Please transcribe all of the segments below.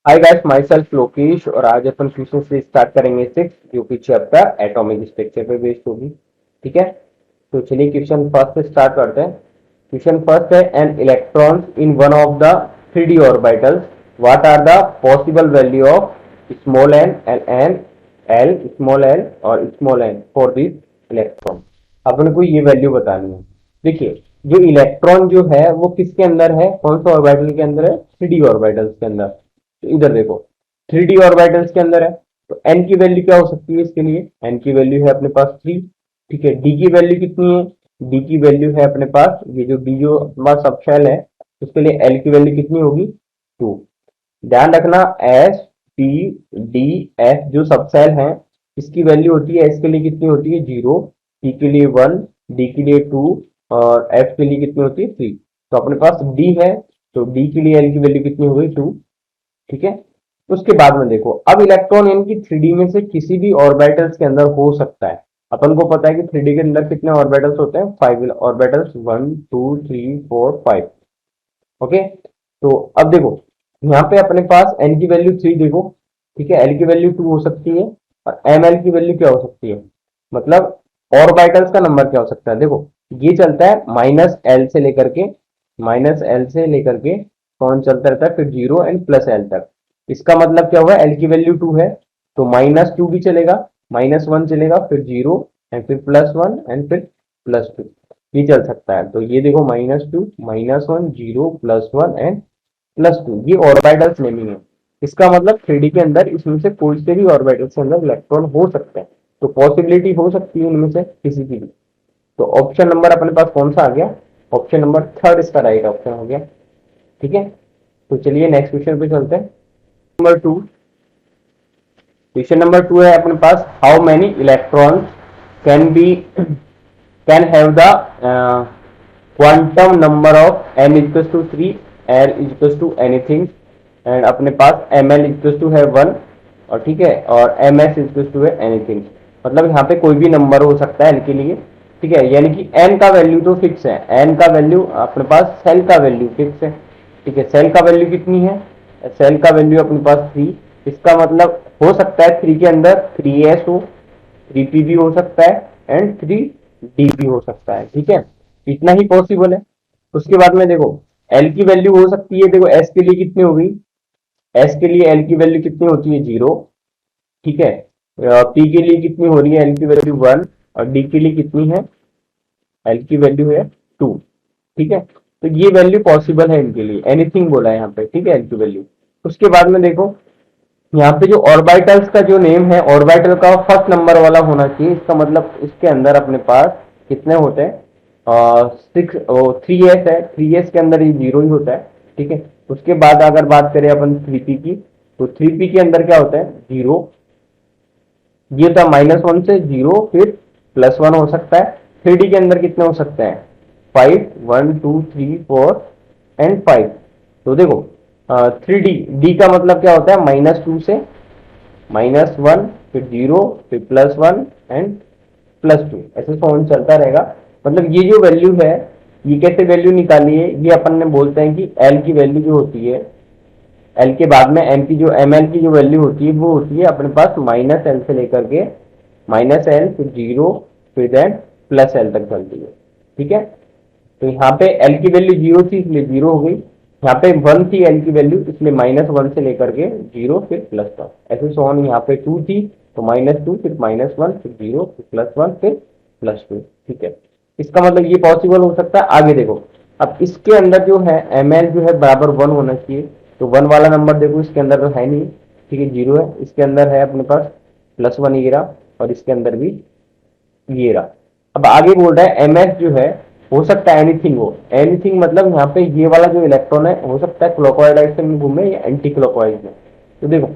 Hi guys, my self Lokesh और आज अपन question से स्टार्ट करेंगे सिक्स, जो कि चैप्टर एटॉमिक स्ट्रक्चर पे बेस्ड होगी। ठीक है, तो चलिए क्वेश्चन फर्स्ट से स्टार्ट करते हैं। क्वेश्चन फर्स्ट है, an electron in one of the 3D orbitals, what are the possible value of small n l l small l और small n for this electron. अपन को ये वैल्यू बतानी है। देखिए, जो इलेक्ट्रॉन जो है वो किसके अंदर है, कौन सा ऑर्बिटल के अंदर है? 3D ऑर्बिटल्स के अंदर। तो इधर देखो, 3D ऑर्बिटल्स के अंदर है, तो एन की वैल्यू क्या हो सकती है इसके लिए? एन की वैल्यू है अपने पास 3। ठीक है, डी की वैल्यू कितनी है? डी की वैल्यू है अपने पास, ये जो डी जो अपने पास सब शेल है, उसके लिए एल की वैल्यू कितनी होगी? 2। ध्यान रखना, एस पी डी एफ जो सब सेल है, इसकी वैल्यू होती है, एस के लिए कितनी होती है? 0, पी के लिए 1, डी के लिए 2 और एफ के लिए कितनी होती है? 3। तो अपने पास डी है, तो डी के लिए एल की वैल्यू कितनी हो गई? 2। ठीक है, उसके बाद में देखो, अब इलेक्ट्रॉन यानी कि 3D में से किसी भी ऑर्बिटल्स के अंदर हो सकता है। अपन को पता है कि 3D के अंदर कितने ऑर्बिटल्स होते हैं? 5 ऑर्बिटल्स, 1 2 3 4 5। ओके, तो अब देखो, यहाँ पे अपने पास n की वैल्यू 3 देखो। ठीक है, l की वैल्यू 2 हो सकती है, और ml की वैल्यू क्या हो सकती है? मतलब ऑर्बिटल्स का नंबर क्या हो सकता है? देखो, ये चलता है -l से लेकर के, -l से लेकर के कौन चलता रहता है फिर 0 एंड +l तक। इसका मतलब क्या हुआ? l की वैल्यू 2 है, तो -2 भी चलेगा, -1 चलेगा, फिर 0 एंड फिर +1 एंड फिर +2, ये चल सकता है। तो ये देखो, -2 -1 0 +1 एंड +2, ये ऑर्बिटल्स नेमिंग है। इसका मतलब 3D के अंदर इसमें से कोई से भी ऑर्बिटल्स के अंदर इलेक्ट्रॉन हो सकते हैं, तो पॉसिबिलिटी हो सकती है उनमें से किसी की भी। तो ऑप्शन नंबर अपने पास कौन सा आ गया? ऑप्शन नंबर थर्ड इसका राइट ऑप्शन हो गया। ठीक है, तो चलिए नेक्स्ट क्वेश्चन पे चलते हैं। नंबर 2, क्वेश्चन नंबर 2 है अपने पास, how many electrons can be can have the quantum number of m equal to 3, l equal to anything, and अपने पास ml इक्वल टू है 1, और ठीक है, और ms इक्वल टू है एनीथिंग। मतलब यहाँ पे कोई भी नंबर हो सकता है l के लिए। ठीक है, यानी कि n का वैल्यू तो फिक्स है, n का वैल्यू अपने पास, सेल का वैल्यू फिक्स है। ठीक है, सेल का वैल्यू कितनी है? सेल का वैल्यू अपने पास 3। इसका मतलब हो सकता है 3 के अंदर 3s हो, 3p भी हो सकता है, एंड 3d भी हो सकता है। ठीक है, इतना ही पॉसिबल है। उसके बाद में देखो, एल की वैल्यू हो सकती है, देखो एस के लिए कितनी होगी? एस के लिए एल की वैल्यू कितनी होती है? 0। ठीक है, पी के लिए कितनी हो रही है? एल की वैल्यू 1, और डी के लिए कितनी है? एल की वैल्यू है 2। ठीक है, तो ये वैल्यू पॉसिबल है इनके लिए, एनीथिंग बोला है यहाँ पे। ठीक है, एल की वैल्यू। उसके बाद में देखो, यहाँ पे जो ऑर्बिटल्स का जो नेम है, ऑर्बिटल का फर्स्ट नंबर वाला होना चाहिए। इसका मतलब इसके अंदर अपने पास कितने होते हैं? 6, 3s है, 3s के अंदर ये 0 ही होता है। ठीक है, उसके बाद अगर बात करें अपन 3p की, तो 3p के अंदर क्या होता है? 0। ये था -1 से 0, फिर +1 हो सकता है। 3d के अंदर कितने हो सकते हैं? 5, 1 2 3 4 एंड 5। तो देखो, 3d, डी का मतलब क्या होता है? -2 से -1, फिर 0, फिर +1 एंड +2, ऐसे फोन चलता रहेगा। मतलब ये जो वैल्यू है, ये कैसे वैल्यू निकाली है? ये अपन ने बोलते हैं कि एल की वैल्यू जो होती है, एल के बाद में एम की जो एम एल की जो वैल्यू होती है, वो होती है अपने पास -l से लेकर के -l, फिर 0, फिर देन +l तक चलती है। ठीक है, तो यहाँ पे एल की वैल्यू 0 थी, इसलिए 0 हो गई। यहाँ पे 1 थी एल की वैल्यू, इसलिए -1 से लेकर के 0, फिर +1, ऐसे सोन। यहाँ पे 2 थी, तो -2, फिर -1, फिर 0, फिर +1, फिर +2। ठीक है, इसका मतलब ये पॉसिबल हो सकता है। आगे देखो, अब इसके अंदर जो है एम एल जो है बराबर 1 होना चाहिए, तो 1 वाला नंबर देखो इसके अंदर तो है नहीं। ठीक है, 0 है, इसके अंदर है अपने पास +1 ये रहा, और इसके अंदर भी ये रहा। अब आगे बोल रहा है एम एस जो है, हो सकता है एनीथिंग हो। एनीथिंग मतलब यहाँ पे ये वाला जो इलेक्ट्रॉन है, हो सकता है क्लॉकवाइज डायरेक्शन में घूमे या एंटी क्लॉकवाइज में। तो देखो,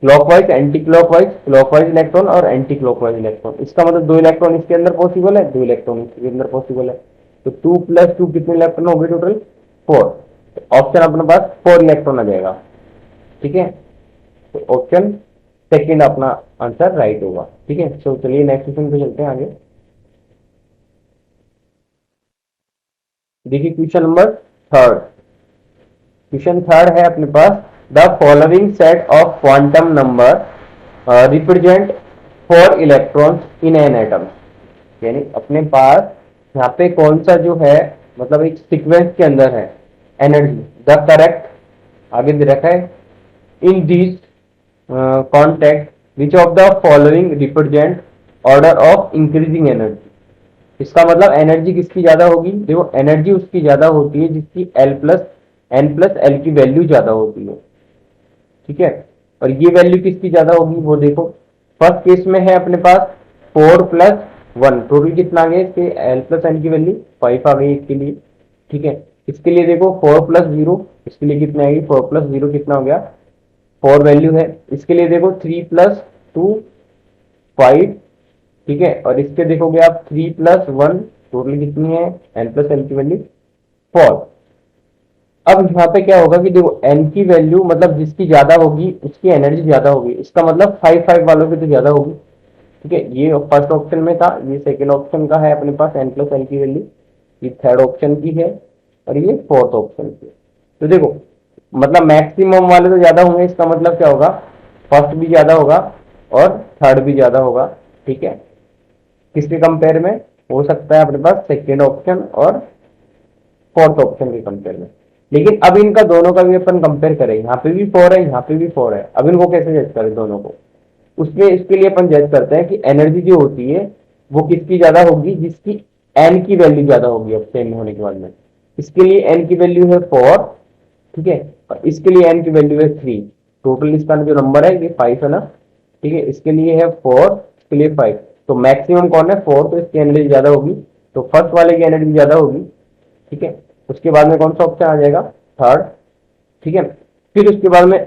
clockwise, anti clockwise, clockwise electron और एंटी क्लॉकवाइज इलेक्ट्रॉन, इसका मतलब 2 इलेक्ट्रॉन इसके अंदर पॉसिबल है, 2 इलेक्ट्रॉन इसके अंदर पॉसिबल है। तो 2 + 2 कितने इलेक्ट्रॉन हो गए टोटल? 4। ऑप्शन अपने पास 4 इलेक्ट्रॉन आ जाएगा। ठीक है, तो ऑप्शन सेकेंड अपना आंसर राइट होगा। ठीक है, तो चलिए नेक्स्ट क्वेश्चन पे चलते हैं आगे। देखिए question number third, question third है अपने पास, the following set of quantum number represent 4 electrons in an atom. यानी अपने पास यहाँ पे कौन सा जो है, मतलब एक सीक्वेंस के अंदर है एनर्जी, द करेक्ट आगे दे रखा है in this contact which of the following represent order of increasing energy. इसका मतलब एनर्जी किसकी ज्यादा होगी, देखो एनर्जी उसकी ज्यादा होती है जिसकी एन प्लस एल की वैल्यू ज्यादा होती है, ठीक है। और ये वैल्यू किसकी ज्यादा होगी वो देखो, फर्स्ट केस में है अपने पास 4+1, टोटल कितना आ गया इसके एल प्लस एन की वैल्यू 5 आ गई इसके लिए, ठीक है। इसके लिए देखो 4+0, इसके लिए कितना आएगी, 4+0 कितना हो गया 4 वैल्यू है। इसके लिए देखो 3+2 5, ठीक है। और इसके देखोगे आप 3+1, टोटल कितनी है एन प्लस एल की वैल्यू 4। अब यहाँ पे क्या होगा कि देखो एन की वैल्यू मतलब जिसकी ज्यादा होगी उसकी एनर्जी ज्यादा होगी, इसका मतलब 5 वालों की तो ज्यादा होगी, ठीक है। ये फर्स्ट ऑप्शन में था, ये सेकंड ऑप्शन का है अपने पास एन प्लस एन की वैल्यू, ये थर्ड ऑप्शन की है और ये फोर्थ ऑप्शन की है। तो देखो मतलब मैक्सिमम वाले तो ज्यादा होंगे, इसका मतलब क्या होगा, फर्स्ट भी ज्यादा होगा और थर्ड भी ज्यादा होगा, ठीक है। किसके कंपेयर में हो सकता है अपने पास सेकेंड ऑप्शन और फोर्थ ऑप्शन के कंपेयर में। लेकिन अब इनका दोनों का भी अपन कंपेयर करें, यहाँ पे भी 4 है यहाँ पे भी 4 है, अब इनको कैसे जज करें दोनों को, उसमें इसके लिए अपन जज करते हैं कि एनर्जी जो होती है वो किसकी ज्यादा होगी, जिसकी एन की वैल्यू ज्यादा होगी अब सेम होने के बाद में। इसके लिए एन की वैल्यू है 4, ठीक है, और इसके लिए एन की वैल्यू है 3, टोटल इसका जो नंबर है ये 5 है ना, ठीक है। इसके लिए है 4, इसके लिए 5, तो मैक्सिमम कौन है 4, तो इसकी एनर्जी ज्यादा होगी, तो फर्स्ट वाले की एनर्जी ज्यादा होगी, ठीक है। उसके बाद में कौन सा ऑप्शन आ जाएगा, थर्ड, ठीक है। फिर उसके बाद में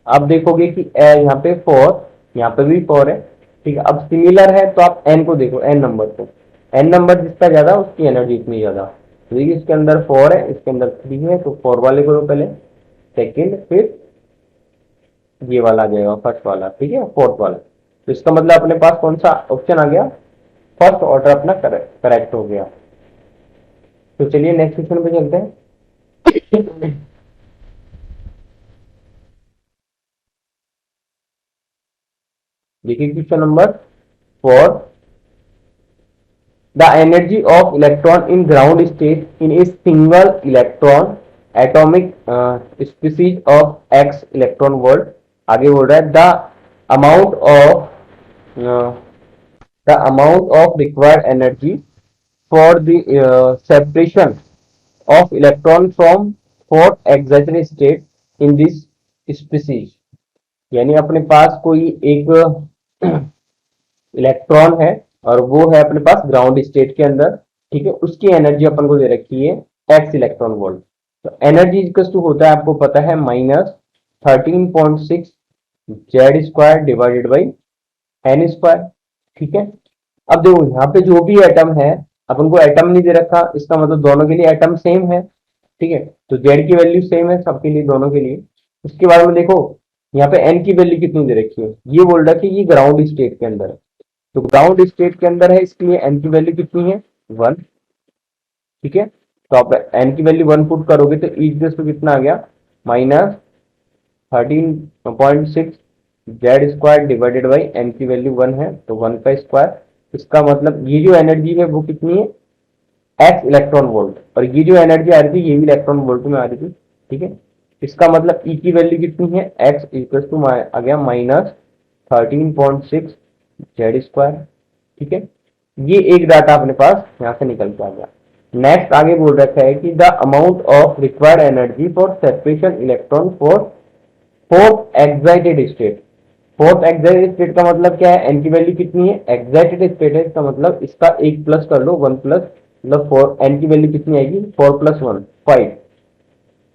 आप देखोगे कि यहाँ पे 4, यहाँ पे भी 4 है, ठीक है। अब सिमिलर है तो आप एन को देखो, एन नंबर को, एन नंबर जिसका ज्यादा उसकी एनर्जी इतनी ज्यादा, तो देखिए इसके अंदर 4 है इसके अंदर 3 है, तो 4 वाले को पहले, सेकेंड, फिर ये वाला आ जाएगा फर्स्ट वाला, ठीक है, फोर्थ वाला। तो इसका मतलब अपने पास कौन सा ऑप्शन आ गया, फर्स्ट ऑर्डर अपना करेक्ट हो गया। तो चलिए नेक्स्ट क्वेश्चन पे चलते हैं। देखिए question number 4, the energy of electron in ground state in a single electron atomic species of x electron volt। आगे बोल रहा है uh, the amount of required energy for the separation of electron from fourth excited state in this species। यानी अपने पास कोई एक electron है और वो है अपने पास ग्राउंड स्टेट के अंदर, ठीक है, उसकी एनर्जी अपन को दे रखी है एक्स इलेक्ट्रॉन वोल्ट। तो एनर्जी इक्वल टू होता है आपको पता है -13.6 Z square divided by N square, ठीक है। अब देखो यहाँ पे जो भी एटम है, अपन को एटम नहीं दे रखा, इसका मतलब दोनों के लिए एटम सेम है, ठीक है। तो जेड की वैल्यू सेम है सबके लिए, दोनों के लिए। उसके बाद में देखो यहाँ पे एन की वैल्यू कितनी दे रखी है, ये बोल रहा है कि ये ग्राउंड स्टेट के अंदर है, तो ग्राउंड स्टेट के अंदर है, इसके लिए एन की वैल्यू कितनी है 1, ठीक है। तो आप एन की वैल्यू 1 पुट करोगे तो इक्वल्स टू कितना आ गया, -13.6 Z square divided by N की वैल्यू 1 है तो 1 का स्क्वायर। इसका मतलब ये जो एनर्जी है वो कितनी है एक्स इलेक्ट्रॉन वोल्ट, और ये जो एनर्जी आ रही थी ये भी इलेक्ट्रॉन वोल्ट में आ रही थी, ठीक है। इसका मतलब ई की वैल्यू कितनी है, एक्स इक्वल टू आ गया -13.6 जेड स्क्वायर, ठीक है। ये एक डाटा अपने पास यहाँ से निकल के आ गया। नेक्स्ट आगे बोल रखा है कि the amount of required energy for separation electron for fourth excited state. Fourth excited state का मतलब क्या है, एन की वैल्यू कितनी है, एक्साइटेड स्टेट है, इसका मतलब इसका एक प्लस कर लो, 1 प्लस, मतलब 4, एन की वैल्यू कितनी आएगी 4+1 5,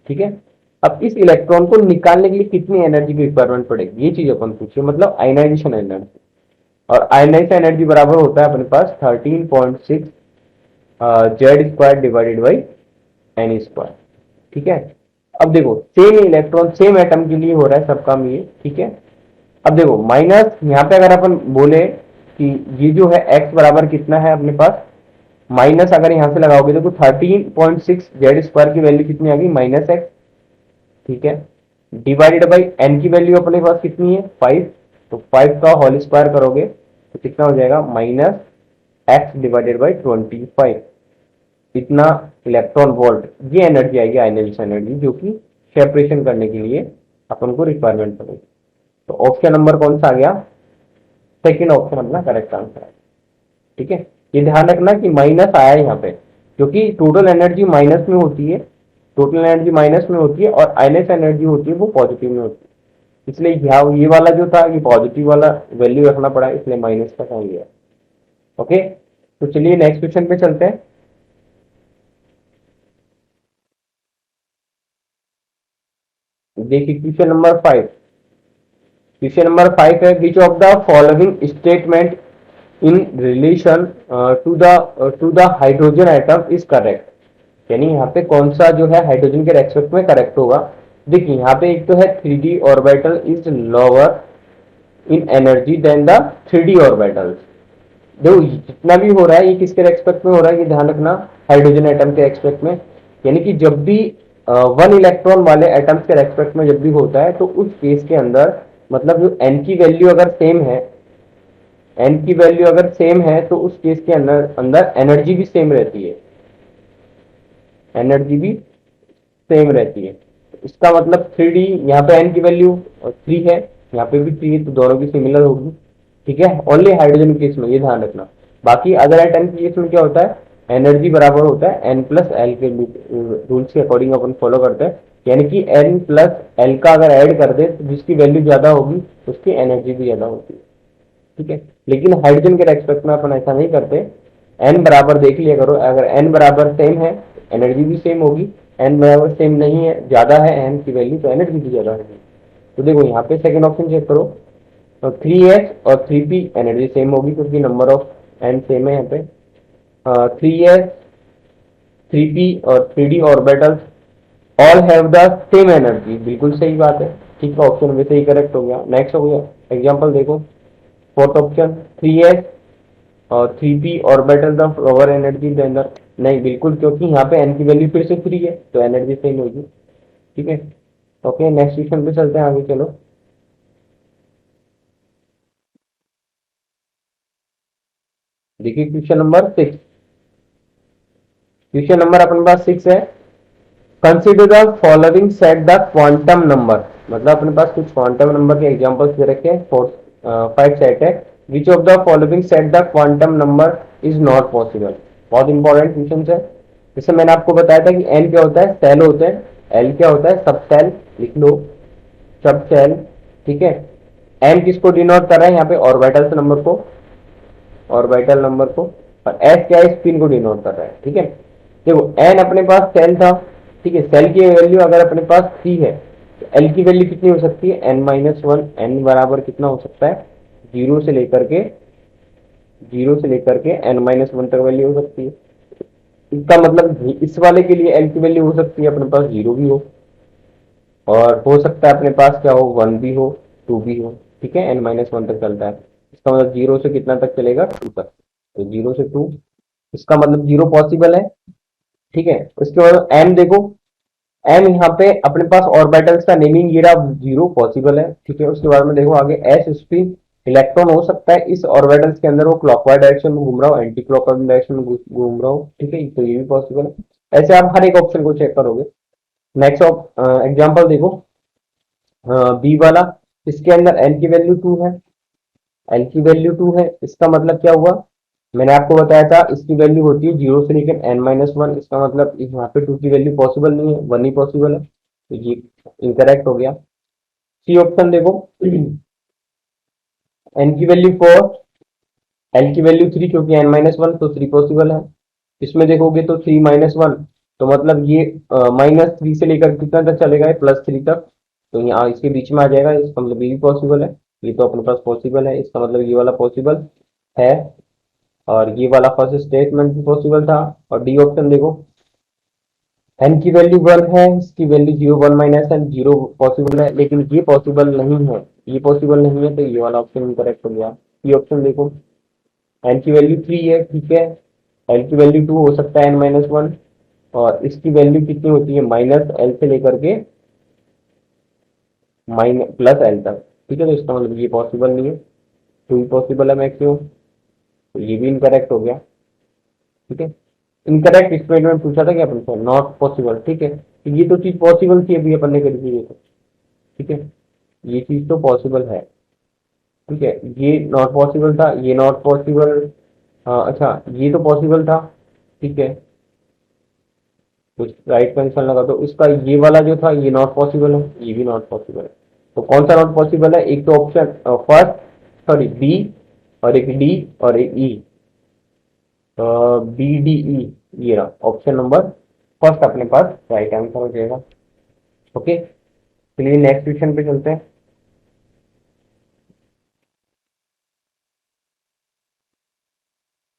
ठीक है। अब इस इलेक्ट्रॉन को निकालने के लिए कितनी एनर्जी की रिक्वायरमेंट पड़ेगी, ये चीज अपन पूछिए, मतलब आयनाइजेशन एनर्जी। और आयनाइजेशन एनर्जी बराबर होता है अपने पास 13.6 Z square divided by N square, ठीक है। अब देखो सेम इलेक्ट्रॉन सेम एटम के लिए हो रहा है सब काम ये, ठीक है। अब देखो माइनस यहाँ पे अगर अपन बोले कि ये जो है x बराबर कितना है अपने पास, माइनस अगर यहाँ से लगाओगे देखो 13.6 जेड स्क्वायर की वैल्यू कितनी आ गई -x, ठीक है। डिवाइडेड बाई एन की वैल्यू अपने पास कितनी है 5, तो 5 का होल स्क्वायर करोगे तो कितना हो जाएगा माइनस एक्स डिवाइडेड बाई 25। इतना इलेक्ट्रॉन वोल्ट ये एनर्जी आएगी आयनाइजेशन एनर्जी जो कि सेपरेशन करने के लिए अपन को रिक्वायरमेंट पड़ेगी। तो ऑप्शन नंबर कौन सा आ गया, सेकेंड ऑप्शन अपना करेक्ट आंसर है। ठीक है, ये ध्यान रखना कि माइनस आया है यहाँ पे क्योंकि टोटल एनर्जी माइनस में होती है, टोटल एनर्जी माइनस में होती है और आयनस एनर्जी होती है वो पॉजिटिव में होती है। इसलिए यहाँ ये वाला जो था ये पॉजिटिव वाला वैल्यू रखना पड़ा, इसलिए माइनस का साइन लिया। ओके, तो चलिए नेक्स्ट क्वेश्चन पे चलते हैं। देखिए क्वेश्चन नंबर 5। क्वेश्चन नंबर 5 है which of the following statement in relation to the hydrogen atom is correct. यानी यहाँ पे कौन सा जो है हाइड्रोजन के रेस्पेक्ट में करेक्ट होगा। देखिए यहाँ पे एक तो है 3d orbital is lower in energy than the 3d orbitals. देखो जितना भी हो रहा है ये किसके रेस्पेक्ट में हो रहा है, ये ध्यान रखना हाइड्रोजन एटम के रेस्पेक्ट में। यानी कि जब भी 1 इलेक्ट्रॉन वाले एटम्स के रेस्पेक्ट में जब भी होता है तो उस केस के अंदर मतलब जो एन की वैल्यू अगर सेम है, एन की वैल्यू अगर सेम है तो उस केस के अंदर अंदर एनर्जी भी सेम रहती है, एनर्जी भी सेम रहती है। इसका मतलब 3d यहाँ पे एन की वैल्यू 3 है, यहाँ पे भी 3 है, तो दोनों की सिमिलर होगी। ठीक है, ओनली हाइड्रोजन केस में ये ध्यान रखना। बाकी अदर एटम के केस में क्या होता है, एनर्जी बराबर होता है एन प्लस एल के रूल्स के अकॉर्डिंग अपन फॉलो करते हैं। यानी कि एन प्लस एल का अगर ऐड कर दे तो जिसकी वैल्यू ज्यादा होगी उसकी एनर्जी भी ज्यादा होती है। ठीक है, लेकिन हाइड्रोजन के रेस्पेक्ट में अपन ऐसा नहीं करते। एन बराबर देख लिया करो, अगर एन बराबर सेम है एनर्जी भी सेम होगी, एन बराबर सेम नहीं है ज्यादा है एन की वैल्यू तो एनर्जी भी ज्यादा होगी। तो देखो यहाँ पे सेकंड ऑप्शन चेक करो, तो 3s और 3p एनर्जी सेम होगी क्योंकि नंबर ऑफ एन सेम है यहाँ पे। 3s 3p और 3d orbitals all have the same energy, बिल्कुल सही बात है। ठीक है, ऑप्शन वैसे ही करेक्ट हो गया। नेक्स्ट हो गया एग्जांपल देखो, फोर्थ ऑप्शन 3s और 3p orbital the lower energy than the, नहीं बिल्कुल, क्योंकि यहाँ पे n की वैल्यू फिर से 3 है तो एनर्जी सेम होगी। ठीक है, ओके नेक्स्ट क्वेश्चन पे चलते हैं आगे, चलो। देखिए क्वेश्चन नंबर 6। क्वेश्चन नंबर अपने पास 6 है, consider the following set the quantum number. मतलब अपने पास कुछ क्वांटम नंबर के एग्जांपल्स दे रखे हैं, 5 सेट है। Which of the following set the quantum number is not possible. बहुत इंपॉर्टेंट क्वेश्चन है। जैसे मैंने आपको बताया था कि एन क्या होता है, सेल होते हैं, एल क्या होता है सब सेल, लिख लो सब सेल। ठीक है, एम किसको डिनोट कर रहा है यहाँ पे ऑर्बिटल्स नंबर को, ऑर्बिटल नंबर को, और एस क्या है स्पिन को डिनोट कर रहा है। ठीक है, देखो एन अपने पास सेल था, ठीक है, सेल की वैल्यू अगर अपने पास 3 है तो एल की वैल्यू कितनी हो सकती है n-1। एन बराबर कितना हो सकता है, जीरो से लेकर के n-1 तक वैल्यू हो सकती है। इसका मतलब इस वाले के लिए एल की वैल्यू हो सकती है अपने पास जीरो भी हो, और हो सकता है अपने पास क्या हो 1 भी हो 2 भी हो। ठीक है, n-1 तक चलता है। इसका मतलब जीरो से कितना तक चलेगा 2 तक, तो 0 से 2, इसका मतलब जीरो पॉसिबल है। ठीक है, उसके बाद एम देखो, एम यहाँ पे अपने पास ऑर्बिटल्स का नेमिंग ये रहा, जीरो पॉसिबल है। ठीक है, उसके बाद में देखो आगे एस स्पिन, इलेक्ट्रॉन हो सकता है इस ऑर्बिटल्स के अंदर वो क्लॉकवाइज डायरेक्शन में घूम रहा हो, एंटी क्लॉकवाइज डायरेक्शन में घूम रहा हो। ठीक है, तो ये भी पॉसिबल है। ऐसे आप हर एक ऑप्शन को चेक करोगे। नेक्स्ट एग्जाम्पल देखो, बी वाला, इसके अंदर एन की वैल्यू 2 है, एल की वैल्यू 2 है, इसका मतलब क्या हुआ, मैंने आपको बताया था इसकी वैल्यू होती है 0 से लेकर n-1। इसका मतलब यहाँ पे 2 की वैल्यू पॉसिबल नहीं है, 1 ही पॉसिबल है, तो ये इनकरेक्ट हो गया। सी ऑप्शन देखो, n की वैल्यू 4, एल की वैल्यू 3, क्योंकि n-1 तो 3 पॉसिबल है। इसमें देखोगे तो 3-1, तो मतलब ये -3 से लेकर कितना तक चलेगा, +3 तक, तो यहाँ इसके बीच में आ जाएगा, इसका मतलब ये भी पॉसिबल है। ये तो अपने पास पॉसिबल है, इसका मतलब ये वाला पॉसिबल है, और ये वाला फर्स्ट स्टेटमेंट भी पॉसिबल था। और डी ऑप्शन देखो, एन की वैल्यू 1 है, इसकी वैल्यू 0 1-n 0 पॉसिबल है, लेकिन ये पॉसिबल नहीं है, ये पॉसिबल नहीं है, तो ये वाला ऑप्शन इनकरेक्ट हो गया। ये ऑप्शन देखो, एन की वैल्यू 3 है, ठीक है, एल की वैल्यू 2 हो सकता है n-1, और इसकी वैल्यू कितनी होती है माइनस एल से लेकर के माइनस प्लस एल तक, ठीक है। तो इसका मतलब ये पॉसिबल नहीं है, टू ही पॉसिबल है मैक्सिमम, तो ये भी इनकरेक्ट हो गया, ठीक है। इनकरेक्ट स्टेटमेंट पूछा था क्या अपन से, नॉट पॉसिबल, ठीक है। तो ये तो चीज पॉसिबल थी, अभी अपन ने करी थी ये तो, ठीक है। ये चीज तो पॉसिबल है, ठीक है। ये नॉट पॉसिबल था, ये नॉट पॉसिबल, अच्छा ये तो पॉसिबल था, ठीक है। कुछ राइट का निशान लगा, तो इसका ये वाला जो था ये नॉट पॉसिबल है, ये भी नॉट पॉसिबल है। तो कौन सा नॉट पॉसिबल है, एक तो ऑप्शन फर्स्ट, सॉरी बी, और एक डी, और एक ई, बी डी ई, ये रहा ऑप्शन नंबर फर्स्ट अपने पास राइट आंसर हो जाएगा। ओके, चलिए नेक्स्ट क्वेश्चन पे चलते हैं।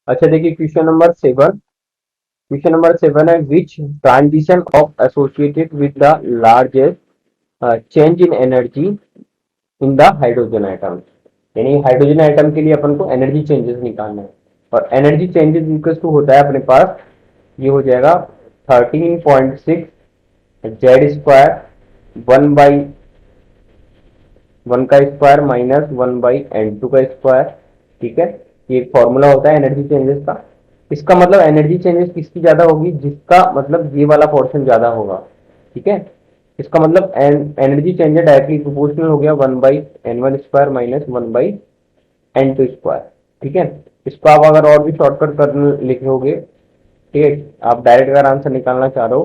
अच्छा देखिए क्वेश्चन नंबर 7 है, विच transition of associated with the largest change in energy in the hydrogen atom. यानी हाइड्रोजन आइटम के लिए अपन को एनर्जी चेंजेस निकालना है, और एनर्जी चेंजेस इक्वल टू होता है अपने पास, ये हो जाएगा 13.6 जेड स्क्वायर, 1 बाई 1 का स्क्वायर माइनस 1 बाई n2 का स्क्वायर, ठीक है। ये एक फॉर्मूला होता है एनर्जी चेंजेस का। इसका मतलब एनर्जी चेंजेस किसकी ज्यादा होगी, जिसका मतलब ये वाला पोर्शन ज्यादा होगा, ठीक है। इसका मतलब एनर्जी चेंजेस डायरेक्टली प्रोपोर्शनल हो गया 1 by n1 square minus 1 by n2 square, ठीक है। इसको आप अगर और भी शॉर्टकट कर लिखोगे, ठीक है, आप डायरेक्ट अगर आंसर निकालना चाह रहे हो,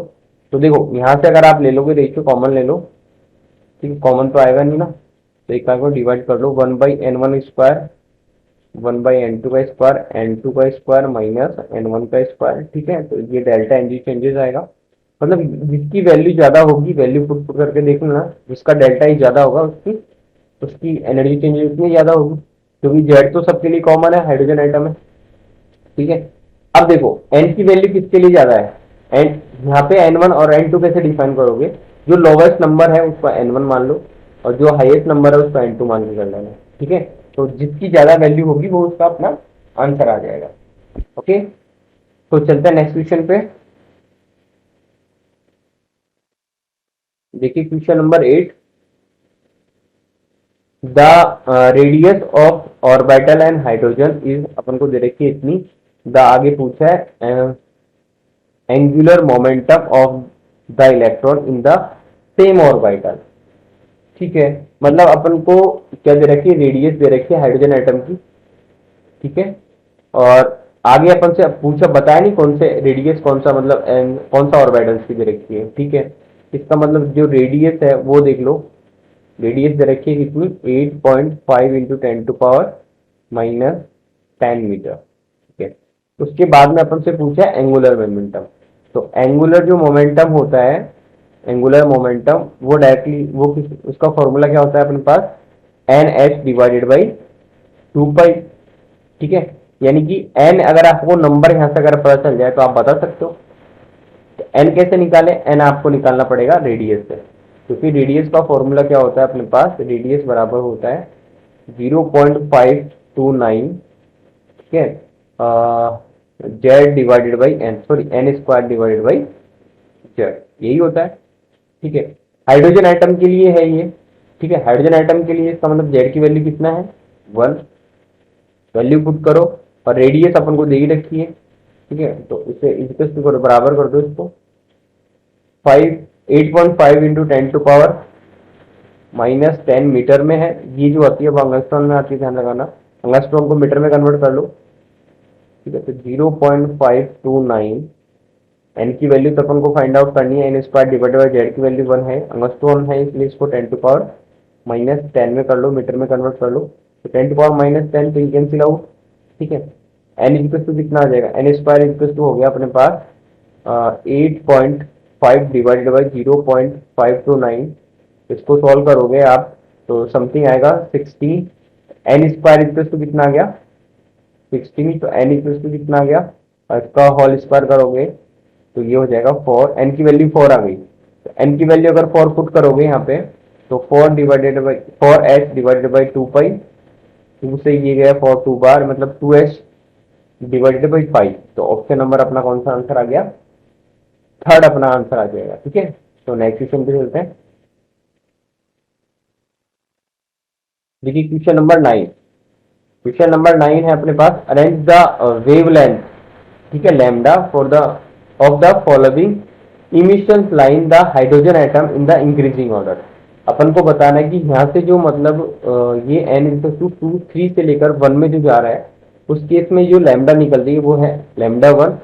तो देखो यहाँ से अगर आप ले लोगे रेशियो कॉमन ले लो, ठीक है, कॉमन तो आएगा नहीं ना, तो एक को डिवाइड कर लो, 1 by n1 square, 1 by n2 का स्क्वायर, n2 का स्क्वायर माइनस n1 का स्क्वायर, ठीक है। तो ये डेल्टा एनर्जी चेंजेस आएगा, मतलब जिसकी वैल्यू ज्यादा होगी, वैल्यू पुट करके देख लेना, जिसका डेल्टा ही ज्यादा होगा उसकी उसकी एनर्जी चेंजेस उतनी ज्यादा होगी, क्योंकि जेड तो सबके लिए कॉमन है, हाइड्रोजन आइटम है, ठीक है। अब देखो एन की वैल्यू किसके लिए ज्यादा है, एन, यहाँ पे n1 और n2 कैसे डिफाइन करोगे, जो लोवेस्ट नंबर है उसका n1 मान लो, और जो हाईएस्ट नंबर है उसका n2 मान के कर लेना, ठीक है। तो जिसकी ज्यादा वैल्यू होगी वो उसका अपना आंसर आ जाएगा। ओके, तो चलते हैं नेक्स्ट क्वेश्चन पे। देखिए question number 8, the radius of orbital and hydrogen is, अपन को दे रखी है इतनी, द आगे पूछा है angular momentum of the electron in the same orbital, ठीक है। मतलब अपन को क्या दे रखी है, रेडियस दे रखी है हाइड्रोजन एटम की, ठीक है। और आगे अपन से पूछा, बताया नहीं कौन से रेडियस, कौन सा मतलब कौन सा ऑर्बिटल की दे रखी है, ठीक है। इसका मतलब जो रेडियस है वो देख लो, रेडियस दे रखी है कितनी, 8.5 इंटू 10⁻⁻10 मीटर, ठीक है। उसके बाद में अपन से पूछा है एंगुलर मोमेंटम, तो एंगुलर जो मोमेंटम होता है, एंगुलर मोमेंटम वो डायरेक्टली वो किस, उसका फॉर्मूला क्या होता है अपने पास, NH/2 पाई, ठीक है। यानी कि n अगर आपको नंबर यहां से अगर पता चल जाए तो आप बता सकते हो, तो n कैसे निकाले, n आपको निकालना पड़ेगा रेडियस से, क्योंकि रेडियस का फॉर्मूला क्या होता है अपने पास, रेडियस बराबर होता है 0.529, ठीक है, Z divided by N, sorry N square divided by Z, यही होता है, ठीक है। हाइड्रोजन आइटम के लिए है ये, ठीक है। हाइड्रोजन आइटम के लिए इसका मतलब जेड की वैल्यू कितना है, 1, वैल्यू पुट करो, और रेडियस अपन को दे ही रखी है, ठीक है। तो इसे इक्वल टू बराबर कर दो इसको, 8.5 इंटू 10⁻⁻10 मीटर में है, ये जो आती है वो अंगस्ट्रॉन में आती है, ध्यान लगाना, अंगस्ट्रॉन को मीटर में कन्वर्ट कर लो, ठीक है। तो 0.529, एन की वैल्यू तो अपन को फाइंड आउट करनी है, N square divided by Z की वैल्यू 1 है, अंगस्ट्रॉन है इसलिए इसको 10⁻⁻10 में कर लो, मीटर में कन्वर्ट कर लो, तो 10⁻10 तो ये कैंसिल आउट, ठीक है। एन इक्वल टू कितना आ जाएगा, एन स्क्वायर इक्वल टू हो गया अपने पास 8.5 डिवाइडेड बाई 0.529, इसको सॉल्व करोगे आप तो समथिंग आएगा 16, एन स्क्वायर इक्वल टू कितना आ गया 16, तो एन इक्वल टू कितना आ गया, और इसका होल स्क्वायर करोगे तो ये हो जाएगा 4, एन की वैल्यू 4 आ गई, तो एन की वैल्यू अगर 4 पुट करोगे यहाँ पे, तो 4 h डिवाइडेड बाई 2 पाई, 2 से ये गया 4 2 बार, मतलब 2h डिवाइडेड बाई 5, तो ऑप्शन नंबर अपना कौन सा आंसर आ गया, थर्ड अपना आंसर आ जाएगा, ठीक है। तो नेक्स्ट क्वेश्चन पे चलते हैं। देखिए क्वेश्चन नंबर 9, क्वेश्चन नंबर 9 है अपने पास, अरेंज द वेवलेंथ, ठीक है, lambda for the of the following emission line the hydrogen atom in the increasing order. अपन को बताना है कि यहाँ से जो मतलब ये n into two two three से लेकर वन में जो जा रहा है, उस केस में जो लैम्डा निकल रही है वो है लैम्डा वन,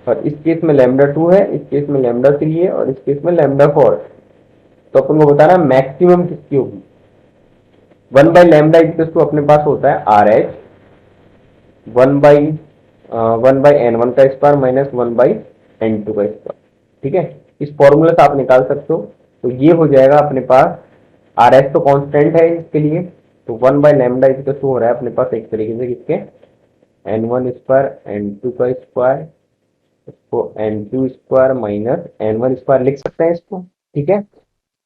और इस केस में लैम्डा टू है, इस केस में लैम्डा थ्री है, और इस केस में लैम्डा फोर। तो अपन को बताना मैक्सिमम किसकी होगी। One by lambda equal to अपने पास होता है R H, one by n one का square minus one by N two का स्क्वायर, ठीक है। इस फॉर्मूला से आप निकाल सकते हो। तो ये हो जाएगा अपने पास, आर एच तो कांस्टेंट है इसके लिए, तो one by lambda equal to हो रहा है अपने पास एक तरीके से किसके, N one square N two का स्क्वायर, इसको N two square minus N one square लिख सकते हैं इसको, ठीक है।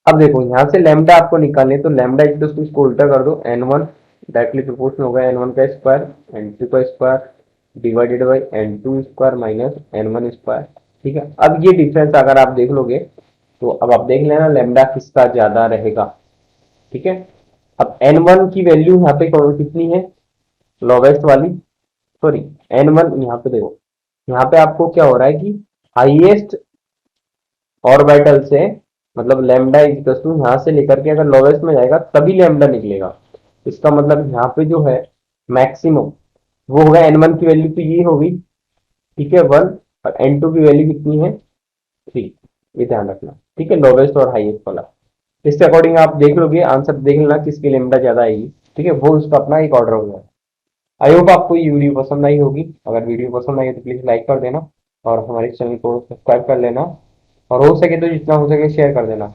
अब देखो यहाँ से लैम्डा आपको निकालने, तो लैम्डा इक्वल टू इसको उल्टा कर दो, एन वन डायरेक्टली प्रोपोर्शनल होगा एन वन का स्क्वायर एन टू का square divided by N two square minus N one square, ठीक है। अब ये डिफरेंस अगर आप देख लोगे तो अब आप देख लेना लैम्डा किसका ज्यादा रहेगा, ठीक है। अब एन वन की वैल्यू यहाँ पे कितनी है, लोवेस्ट वाली, सॉरी एन वन यहाँ पे देखो, यहाँ पे आपको क्या हो रहा है कि हाईएस्ट ऑर्बिटल से मतलब लैम्डा इक्वल टू यहाँ से लेकर के अगर लोवेस्ट में जाएगा तभी लैम्डा निकलेगा। इसका मतलब यहाँ पे जो है मैक्सिमम वो होगा एन वन की वैल्यू तो ये होगी, ठीक है, वन, और एन टू की वैल्यू कितनी है, थ्री। ये ध्यान रखना, ठीक है, लोवेस्ट और हाईएस्ट वाला। इसके अकॉर्डिंग आप देख लोगे आंसर, देख लेना किसकी लैम्डा ज्यादा आएगी, ठीक है, वो उसका अपना एक ऑर्डर होगा। आई होप आपको ये वीडियो पसंद आई होगी। अगर वीडियो पसंद आई तो प्लीज लाइक कर देना और हमारे चैनल को सब्सक्राइब कर लेना, और हो सके तो जितना हो सके शेयर कर देना।